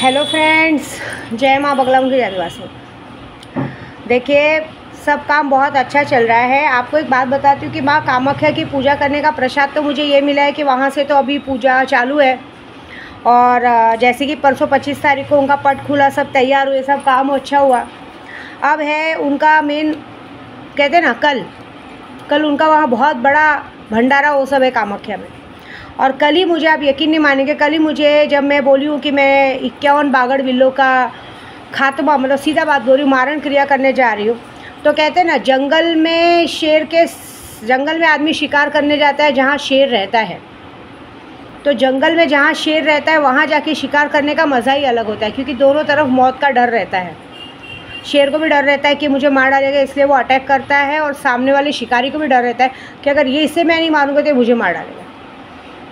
Hello friends, जय माँ बगलामुखी आदिवासी। देखिए, सब काम बहुत अच्छा चल रहा है। आपको एक बात बताती हूँ कि माँ कामाख्या की पूजा करने का प्रसाद तो मुझे ये मिला है कि वहाँ से तो अभी पूजा चालू है। और जैसे कि परसों 25 तारीख को उनका पट खुला, सब तैयार हुए, सब काम अच्छा हुआ। अब है उनका मेन, कहते हैं ना, कल उनका वहाँ बहुत बड़ा भंडारा वो सब है कामाख्या में। और कल ही मुझे, आप यकीन नहीं मानेंगे, कल ही मुझे, जब मैं बोली हूँ कि मैं 51 बागड़ बिल्लों का खात्मा, मतलब सीधा बात बोल रही हूँ, मारण क्रिया करने जा रही हूँ, तो कहते हैं ना, जंगल में आदमी शिकार करने जाता है जहाँ शेर रहता है। तो जंगल में जहाँ शेर रहता है वहाँ जाके शिकार करने का मज़ा ही अलग होता है, क्योंकि दोनों तरफ मौत का डर रहता है। शेर को भी डर रहता है कि मुझे मार डालेगा, इसलिए वो अटैक करता है, और सामने वाले शिकारी को भी डर रहता है कि अगर ये इससे मैं नहीं मारूंगा तो मुझे मार डालेगा।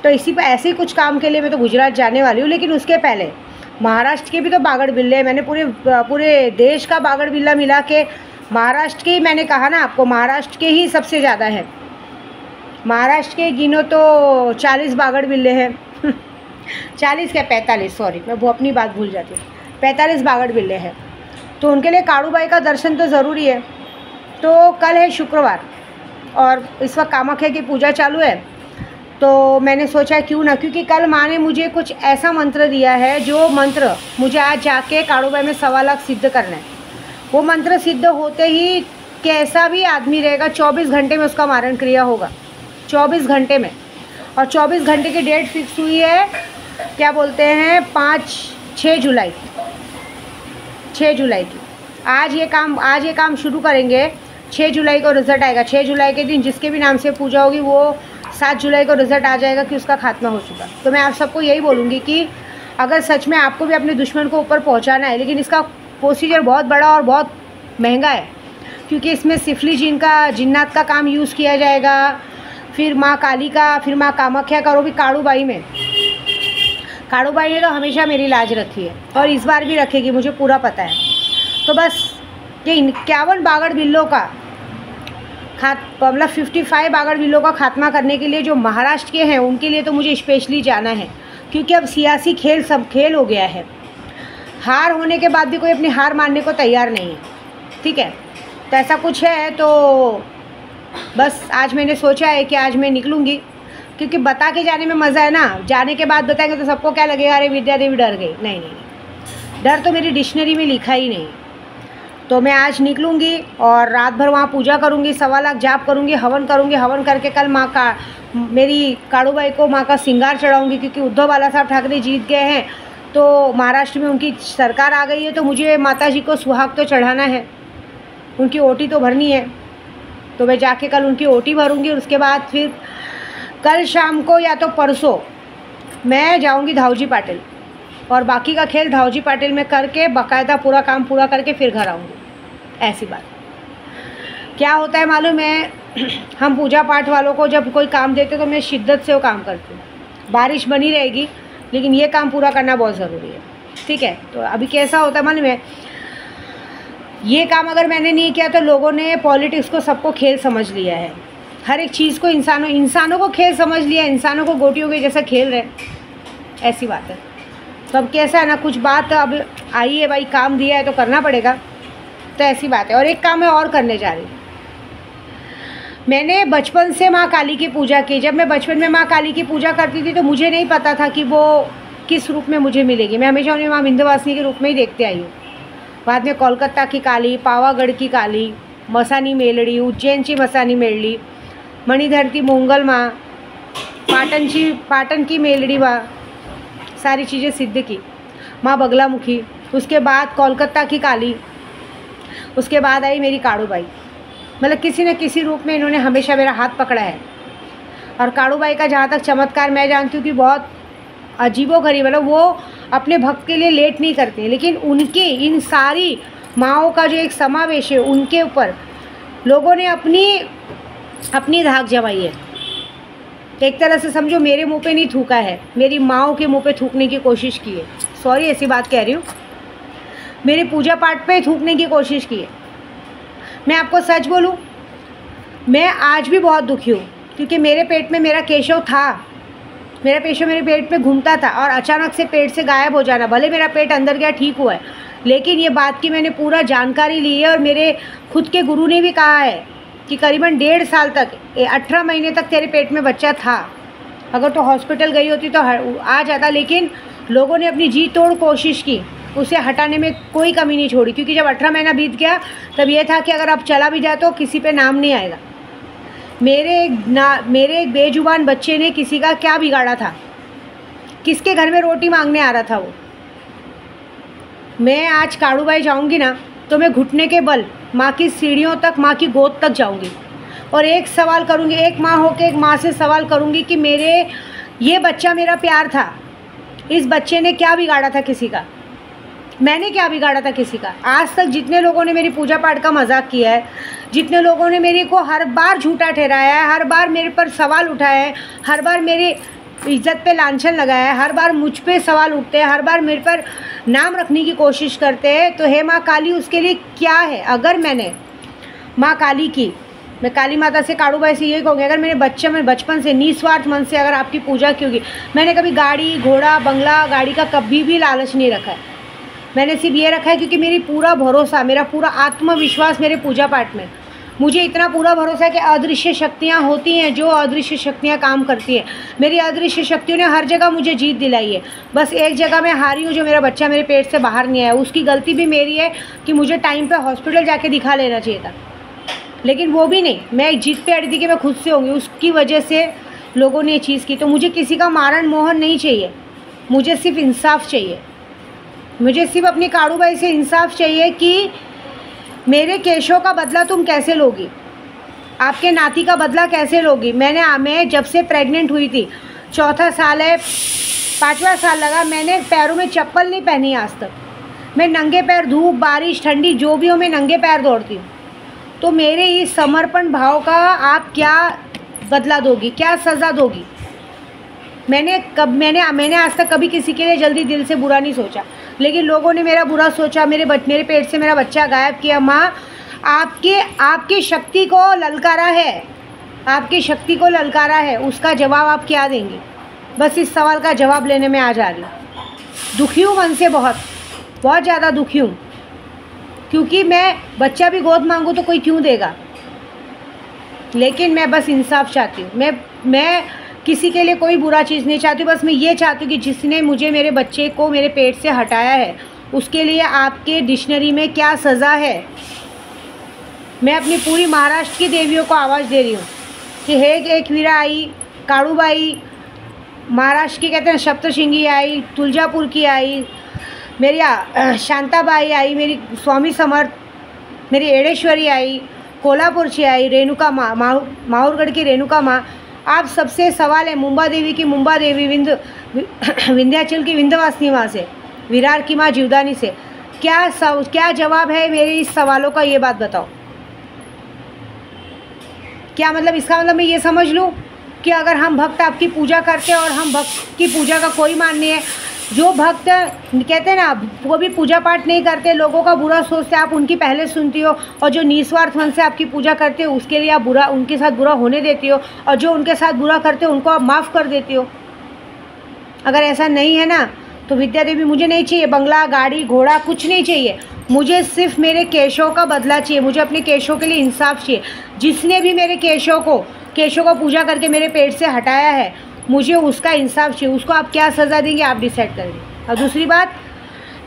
तो इसी पर ऐसे ही कुछ काम के लिए मैं तो गुजरात जाने वाली हूँ। लेकिन उसके पहले महाराष्ट्र के भी तो बागड़ बिल्ले हैं। मैंने पूरे देश का बागड़ बिल्ला मिला के, महाराष्ट्र के ही, मैंने कहा ना आपको, महाराष्ट्र के ही सबसे ज़्यादा है। महाराष्ट्र के गिनो तो 40 बागड़ बिल्ले हैं 40 क्या 45, सॉरी, मैं वो अपनी बात भूल जाती हूँ, 45 बागड़ बिल्ले हैं। तो उनके लिए काड़ूबाई का दर्शन तो ज़रूरी है। तो कल है शुक्रवार और इस वक्त कामाख्या की पूजा चालू है। तो मैंने सोचा क्यों ना, क्योंकि कल माँ ने मुझे कुछ ऐसा मंत्र दिया है, जो मंत्र मुझे आज जाके काड़ूबाई में 1.25 लाख सिद्ध करना है। वो मंत्र सिद्ध होते ही कैसा भी आदमी रहेगा, 24 घंटे में उसका मारण क्रिया होगा, 24 घंटे में। और 24 घंटे की डेट फिक्स हुई है, क्या बोलते हैं, 6 जुलाई की। आज ये काम शुरू करेंगे। 6 जुलाई को रिज़ल्ट आएगा। 6 जुलाई के दिन जिसके भी नाम से पूजा होगी, वो 7 जुलाई को रिज़ल्ट आ जाएगा कि उसका खात्मा हो चुका। तो मैं आप सबको यही बोलूँगी कि अगर सच में आपको भी अपने दुश्मन को ऊपर पहुँचाना है, लेकिन इसका प्रोसीजर बहुत बड़ा और बहुत महंगा है, क्योंकि इसमें सिफली जिन्नात का काम यूज़ किया जाएगा, फिर माँ काली का, फिर माँ कामाख्या का, और भी काड़ूबाई ने तो हमेशा मेरी लाज रखी है और इस बार भी रखेगी, मुझे पूरा पता है। तो बस ये 51 बागड़ बिल्लों का मतलब 55 बागड़ बिल्लों का खात्मा करने के लिए जो महाराष्ट्र के हैं, उनके लिए तो मुझे स्पेशली जाना है, क्योंकि अब सियासी खेल हो गया है। हार होने के बाद भी कोई अपनी हार मानने को तैयार नहीं है, ठीक है। तो ऐसा कुछ है। तो बस आज मैंने सोचा है कि आज मैं निकलूँगी, क्योंकि बता के जाने में मज़ा है ना। जाने के बाद बताएंगे तो सबको क्या लगेगा, अरे विद्या देवी डर गई। नहीं, डर तो मेरी डिक्शनरी में लिखा ही नहीं। तो मैं आज निकलूँगी और रात भर वहाँ पूजा करूँगी, 1.25 लाख जाप करूँगी, हवन करूँगी। हवन करके कल मेरी काड़ूबाई को माँ का सिंगार चढ़ाऊँगी, क्योंकि उद्धव बाला साहब ठाकरे जीत गए हैं, तो महाराष्ट्र में उनकी सरकार आ गई है। तो मुझे माता जी को सुहाग तो चढ़ाना है, उनकी ओटी तो भरनी है। तो मैं जाके कल उनकी ओटी भरूँगी, और उसके बाद फिर कल शाम को या तो परसों मैं जाऊँगी धावजी पाटिल, और बाकी का खेल धावजी पाटिल में करके बाकायदा पूरा काम पूरा करके फिर घर आऊँगी। ऐसी बात क्या होता है मालूम है, हम पूजा पाठ वालों को जब कोई काम देते तो मैं शिद्दत से वो काम करती हूँ। बारिश बनी रहेगी, लेकिन ये काम पूरा करना बहुत ज़रूरी है, ठीक है। तो अभी कैसा होता है मालूम है, ये काम अगर मैंने नहीं किया तो लोगों ने पॉलिटिक्स को सबको खेल समझ लिया है, हर एक चीज़ को इंसानों को खेल समझ लिया, इंसानों को गोटियों के जैसा खेल रहे। ऐसी बात है। तो अब कैसा है ना, कुछ बात अब आई है भाई, काम दिया है तो करना पड़ेगा। तो ऐसी बात है। और एक काम मैं और करने जा रही हूँ। मैंने बचपन से माँ काली की पूजा की। जब मैं बचपन में माँ काली की पूजा करती थी तो मुझे नहीं पता था कि वो किस रूप में मुझे मिलेगी। मैं हमेशा उन्हें माँ विंध्यवासिनी के रूप में ही देखते आई हूँ। बाद में कोलकाता की काली, पावागढ़ की काली, मसानी मेलड़ी, उज्जैनची मसानी मेलड़ी, मणिधरती मोंगल माँ, पाटन की मेलड़ी माँ, सारी चीज़ें सिद्ध की। माँ बगलामुखी, उसके बाद कोलकाता की काली, उसके बाद आई मेरी काड़ूबाई। मतलब किसी न किसी रूप में इन्होंने हमेशा मेरा हाथ पकड़ा है। और काड़ूबाई का जहाँ तक चमत्कार मैं जानती हूँ कि बहुत अजीबोगरीब, मतलब वो अपने भक्त के लिए लेट नहीं करते, लेकिन उनके इन सारी माँओं का जो एक समावेश है, उनके ऊपर लोगों ने अपनी धाक जमाई है। एक तरह से समझो मेरे मुंह पे नहीं थूका है, मेरी माँओं के मुंह पे थूकने की कोशिश की है। सॉरी, ऐसी बात कह रही हूँ, मेरे पूजा पाठ पे थूकने की कोशिश की है। मैं आपको सच बोलूँ, मैं आज भी बहुत दुखी हूँ, क्योंकि मेरे पेट में मेरा केशव था मेरा पेशा मेरे पेट में घूमता था और अचानक से पेट से गायब हो जाना। भले मेरा पेट अंदर गया, ठीक हुआ है, लेकिन ये बात की मैंने पूरा जानकारी ली है और मेरे खुद के गुरु ने भी कहा है कि करीबन 1.5 साल तक, 18 महीने तक तेरे पेट में बच्चा था। अगर तो हॉस्पिटल गई होती तो आ जाता, लेकिन लोगों ने अपनी जी तोड़ कोशिश की, उसे हटाने में कोई कमी नहीं छोड़ी, क्योंकि जब 18 महीना बीत गया तब ये था कि अगर अब चला भी जाए तो किसी पे नाम नहीं आएगा। मेरे एक बेजुबान बच्चे ने किसी का क्या बिगाड़ा था? किसके घर में रोटी मांगने आ रहा था वो? मैं आज काड़ूबाई जाऊंगी ना तो मैं घुटने के बल माँ की सीढ़ियों तक, माँ की गोद तक जाऊंगी और एक सवाल करूंगी, एक माँ होकर एक माँ से सवाल करूंगी कि ये बच्चा मेरा प्यार था, इस बच्चे ने क्या बिगाड़ा था किसी का? मैंने क्या बिगाड़ा था किसी का? आज तक जितने लोगों ने मेरी पूजा पाठ का मजाक किया है, जितने लोगों ने मेरे को हर बार झूठा ठहराया है, हर बार मेरे पर सवाल उठाया है, हर बार मेरी इज्जत पे लांछन लगाया है, हर बार मुझ पे सवाल उठते हैं, हर बार मेरे पर नाम रखने की कोशिश करते हैं, तो हे माँ काली उसके लिए क्या है? अगर मैंने माँ काली की, मैं काली माता से, काड़ूबाई से यही कहूँगी, अगर मेरे बचपन से निस्वार्थ मन से अगर आपकी पूजा की होगी, मैंने कभी गाड़ी घोड़ा बंगला गाड़ी का कभी भी लालच नहीं रखा है। मैंने सिर्फ ये रखा है क्योंकि मेरी पूरा भरोसा, मेरा पूरा आत्मविश्वास मेरे पूजा पाठ में, मुझे इतना पूरा भरोसा है कि अदृश्य शक्तियाँ होती हैं, जो अदृश्य शक्तियाँ काम करती हैं। मेरी अदृश्य शक्तियों ने हर जगह मुझे जीत दिलाई है। बस एक जगह मैं हारी हूँ, जो मेरा बच्चा मेरे पेट से बाहर नहीं आया। उसकी गलती भी मेरी है कि मुझे टाइम पे हॉस्पिटल जाके दिखा लेना चाहिए था, लेकिन वो भी नहीं। मैं जीत पे अड़ी थी कि मैं खुद से होंगी, उसकी वजह से लोगों ने ये चीज़ की। तो मुझे किसी का मारण मोहन नहीं चाहिए, मुझे सिर्फ इंसाफ चाहिए। मुझे सिर्फ अपनी काड़ूबाई से इंसाफ चाहिए कि मेरे केशों का बदला तुम कैसे लोगी, आपके नाती का बदला कैसे लोगी। मैं जब से प्रेग्नेंट हुई थी, 4था साल है, 5वां साल लगा, मैंने पैरों में चप्पल नहीं पहनी आज तक। मैं नंगे पैर, धूप बारिश ठंडी जो भी हो, मैं नंगे पैर दौड़ती हूँ। तो मेरे इस समर्पण भाव का आप क्या बदला दोगी, क्या सज़ा दोगी? मैंने आज तक कभी किसी के लिए जल्दी दिल से बुरा नहीं सोचा, लेकिन लोगों ने मेरा बुरा सोचा, मेरे पेट से मेरा बच्चा गायब किया। माँ आपकी शक्ति को ललकारा है, आपकी शक्ति को ललकारा है, उसका जवाब आप क्या देंगी? बस इस सवाल का जवाब लेने में आ जा रही हूँ। दुखी हूँ मन से, बहुत ज़्यादा दुखी हूँ, क्योंकि मैं बच्चा भी गोद मांगूँ तो कोई क्यों देगा? लेकिन मैं बस इंसाफ चाहती हूँ। मैं किसी के लिए कोई बुरा चीज़ नहीं चाहती, बस मैं ये चाहती हूँ कि जिसने मुझे, मेरे बच्चे को मेरे पेट से हटाया है, उसके लिए आपके डिक्शनरी में क्या सज़ा है। मैं अपनी पूरी महाराष्ट्र की देवियों को आवाज़ दे रही हूँ कि हे एक वीरा आई, काड़ूबाई, महाराष्ट्र की कहते हैं सप्तशृंगी आई, तुलजापुर की आई, मेरी शांताबाई आई, मेरी स्वामी समर्थ, मेरी एड़ेश्वरी आई, कोल्हापुर से आई, रेणुका माँ, माहौरगढ़ की रेणुका माँ। आप सबसे सवाल है, मुंबा देवी की मुंबा देवी, विंध्याचल की विंध्यवासिनी माँ से, विरार की माँ जीवदानी से, क्या जवाब है मेरे इस सवालों का? ये बात बताओ। क्या मतलब, इसका मतलब मैं ये समझ लूँ कि अगर हम भक्त आपकी पूजा करते हैं और हम भक्त की पूजा का कोई मान नहीं है, जो भक्त कहते हैं ना वो भी पूजा पाठ नहीं करते, लोगों का बुरा सोचते, आप उनकी पहले सुनती हो, और जो निस्वार्थ मन से आपकी पूजा करते हो उसके लिए आप उनके साथ बुरा होने देती हो, और जो उनके साथ बुरा करते हो उनको आप माफ़ कर देती हो। अगर ऐसा नहीं है ना तो विद्या देवी मुझे नहीं चाहिए, बंगला गाड़ी घोड़ा कुछ नहीं चाहिए, मुझे सिर्फ मेरे केशों का बदला चाहिए। मुझे अपने केशों के लिए इंसाफ चाहिए। जिसने भी मेरे केशों को पूजा करके मेरे पेट से हटाया है, मुझे उसका इंसाफ चाहिए। उसको आप क्या सज़ा देंगे, आप डिसाइड करेंगे। और दूसरी बात,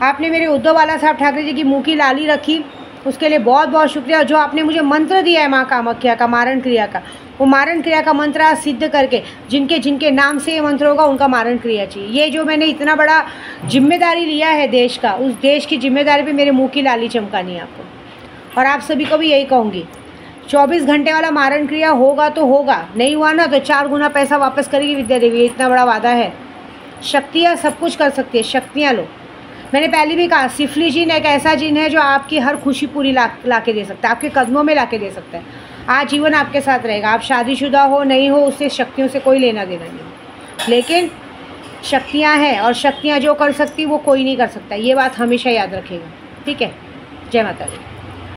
आपने मेरे उद्धव बाला साहब ठाकरे जी की मुँह की लाली रखी, उसके लिए बहुत बहुत शुक्रिया। और जो आपने मुझे मंत्र दिया है माँ कामाख्या का, मारण क्रिया का, वो मारण क्रिया का मंत्र आज सिद्ध करके जिनके नाम से ये मंत्र होगा उनका मारण क्रिया चाहिए। ये जो मैंने इतना बड़ा जिम्मेदारी लिया है देश का, उस देश की जिम्मेदारी पे मेरे मुँह की लाली चमकानी है आपको। और आप सभी को भी यही कहूँगी, 24 घंटे वाला मारण क्रिया होगा तो होगा, नहीं हुआ ना तो 4 गुना पैसा वापस करेगी विद्या देवी, इतना बड़ा वादा है। शक्तियाँ सब कुछ कर सकती है, शक्तियाँ लो। मैंने पहले भी कहा, सिफली जिन एक ऐसा जिन है जो आपकी हर खुशी पूरी ला के दे सकता है, आपके कदमों में ला के दे सकता है। आजीवन आपके साथ रहेगा। आप शादीशुदा हो नहीं हो, उससे शक्तियों से कोई लेना देना नहीं, लेकिन शक्तियाँ हैं, और शक्तियाँ जो कर सकती वो कोई नहीं कर सकता। ये बात हमेशा याद रखिएगा, ठीक है। जय माता दी।